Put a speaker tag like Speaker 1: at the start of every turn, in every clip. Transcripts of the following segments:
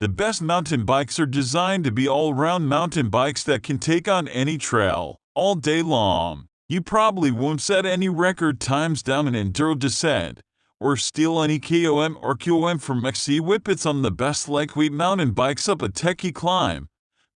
Speaker 1: The best mountain bikes are designed to be all-around mountain bikes that can take on any trail, all day long. You probably won't set any record times down an enduro descent, or steal any KOM or QOM from XC whippets on the best lightweight mountain bikes up a techie climb,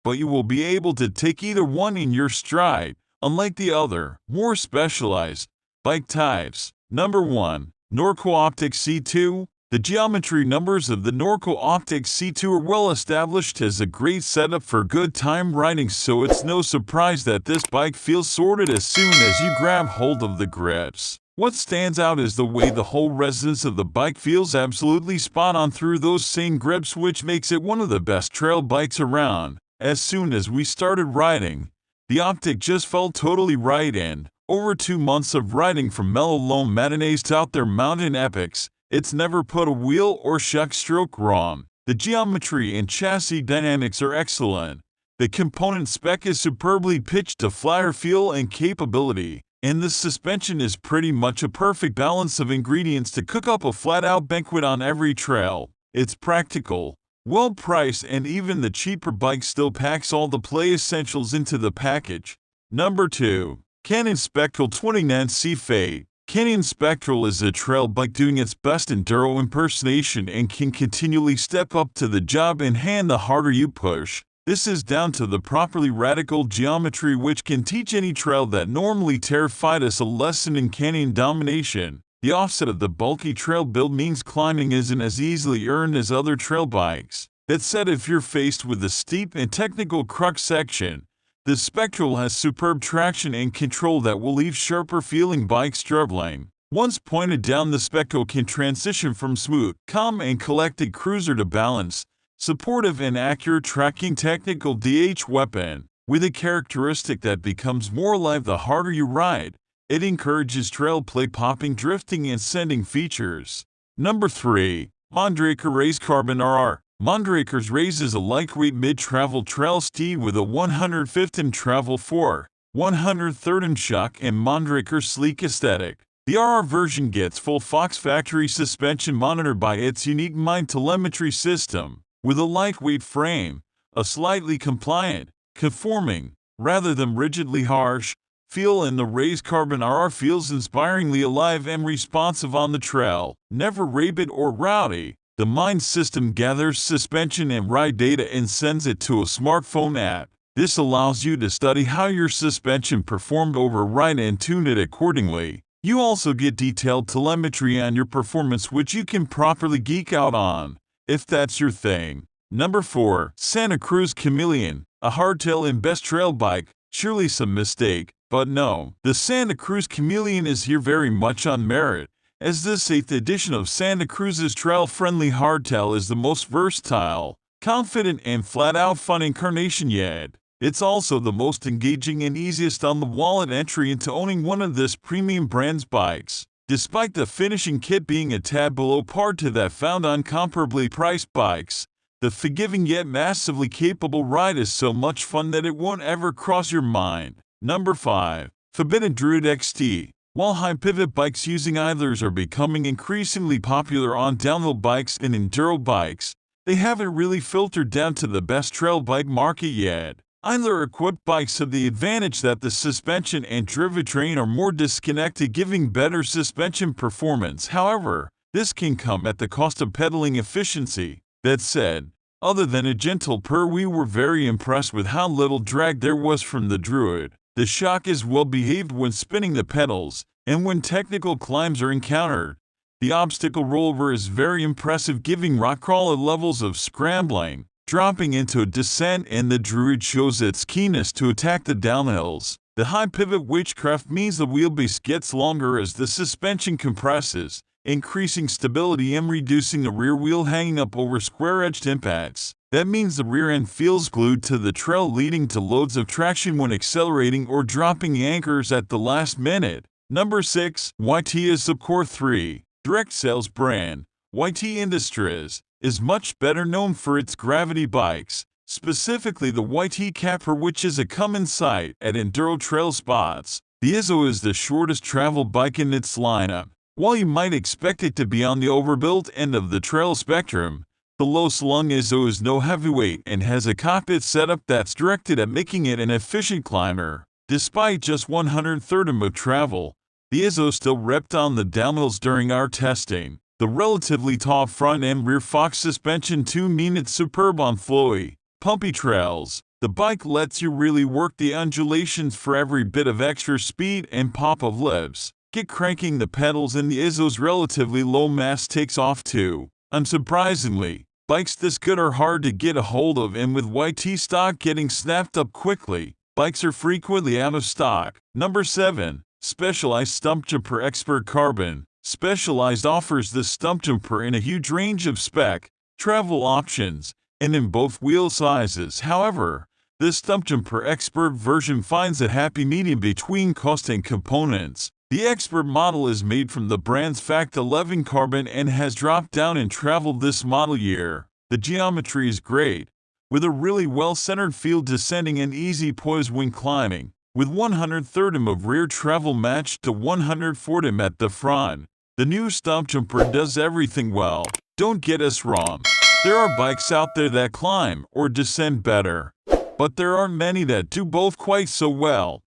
Speaker 1: but you will be able to take either one in your stride, unlike the other, more specialized bike types. Number 1. Norco Optic C2. The geometry numbers of the Norco Optic C2 are well established as a great setup for good time riding, so it's no surprise that this bike feels sorted as soon as you grab hold of the grips. What stands out is the way the whole resonance of the bike feels absolutely spot on through those same grips, which makes it one of the best trail bikes around. As soon as we started riding, the Optic just felt totally right in. Over 2 months of riding from mellow loam matinees to out there mountain epics, it's never put a wheel or shock stroke wrong. The geometry and chassis dynamics are excellent. The component spec is superbly pitched to flyer feel and capability, and the suspension is pretty much a perfect balance of ingredients to cook up a flat-out banquet on every trail. It's practical, well-priced, and even the cheaper bike still packs all the play essentials into the package. Number 2. Canyon Spectral 29C Fate. Canyon Spectral is a trail bike doing its best enduro impersonation and can continually step up to the job in hand the harder you push. This is down to the properly radical geometry, which can teach any trail that normally terrified us a lesson in canyon domination. The offset of the bulky trail build means climbing isn't as easily earned as other trail bikes. That said, if you're faced with a steep and technical crux section, the Spectral has superb traction and control that will leave sharper-feeling bikes struggling. Once pointed down, the Spectral can transition from smooth, calm, and collected cruiser to balanced, supportive, and accurate tracking technical DH weapon. With a characteristic that becomes more alive the harder you ride, it encourages trail play, popping, drifting, and sending features. Number 3. Mondraker Raze Carbon RR. Mondraker's Raze is a lightweight mid-travel trail steed with a 105th travel 4, 103rd shock and Mondraker sleek aesthetic. The RR version gets full Fox factory suspension monitored by its unique Mind telemetry system, with a lightweight frame, a slightly compliant, conforming, rather than rigidly harsh, feel, and the Raze Carbon RR feels inspiringly alive and responsive on the trail, never rabid or rowdy. The Mind system gathers suspension and ride data and sends it to a smartphone app. This allows you to study how your suspension performed over a ride and tune it accordingly. You also get detailed telemetry on your performance, which you can properly geek out on, if that's your thing. Number 4. Santa Cruz Chameleon. A hardtail and best trail bike. Surely some mistake, but no. The Santa Cruz Chameleon is here very much on merit, as this 8th edition of Santa Cruz's trail-friendly hardtail is the most versatile, confident, and flat-out fun incarnation yet. It's also the most engaging and easiest on the wallet entry into owning one of this premium brand's bikes. Despite the finishing kit being a tad below par to that found on comparably priced bikes, the forgiving yet massively capable ride is so much fun that it won't ever cross your mind. Number 5. Forbidden Druid XT. While high-pivot bikes using idlers are becoming increasingly popular on downhill bikes and enduro bikes, they haven't really filtered down to the best trail bike market yet. Idler-equipped bikes have the advantage that the suspension and drivetrain are more disconnected, giving better suspension performance. However, this can come at the cost of pedaling efficiency. That said, other than a gentle purr, we were very impressed with how little drag there was from the Druid. The shock is well behaved when spinning the pedals, and when technical climbs are encountered, the obstacle rollover is very impressive, giving rock crawler levels of scrambling, dropping into a descent, and the Druid shows its keenness to attack the downhills. The high pivot witchcraft means the wheelbase gets longer as the suspension compresses, increasing stability and reducing the rear wheel hanging up over square-edged impacts. That means the rear end feels glued to the trail, leading to loads of traction when accelerating or dropping anchors at the last minute. Number 6. YT Izzo Core 3. Direct sales brand, YT Industries, is much better known for its gravity bikes, specifically the YT Capper, which is a common sight at enduro trail spots. The Izzo is the shortest travel bike in its lineup. While you might expect it to be on the overbuilt end of the trail spectrum, The low-slung Izzo is no heavyweight and has a cockpit setup that's directed at making it an efficient climber. Despite just 130 of travel, the Izzo still repped on the downhills during our testing. The relatively tall front and rear Fox suspension too mean it's superb on flowy, pumpy trails. The bike lets you really work the undulations for every bit of extra speed and pop of lips. Get cranking the pedals and the Izzo's relatively low mass takes off too. Unsurprisingly, bikes this good are hard to get a hold of, and with YT stock getting snapped up quickly, bikes are frequently out of stock. Number 7. Specialized Stumpjumper Expert Carbon. Specialized offers the Stumpjumper in a huge range of spec, travel options, and in both wheel sizes. However, the Stumpjumper Expert version finds a happy medium between cost and components. The Expert model is made from the brand's Fact 11 carbon and has dropped down in travel this model year. The geometry is great, with a really well-centered feel descending and easy poise when climbing, with 130 of rear travel matched to 140 at the front. The new Stumpjumper does everything well. Don't get us wrong, there are bikes out there that climb or descend better, but there aren't many that do both quite so well.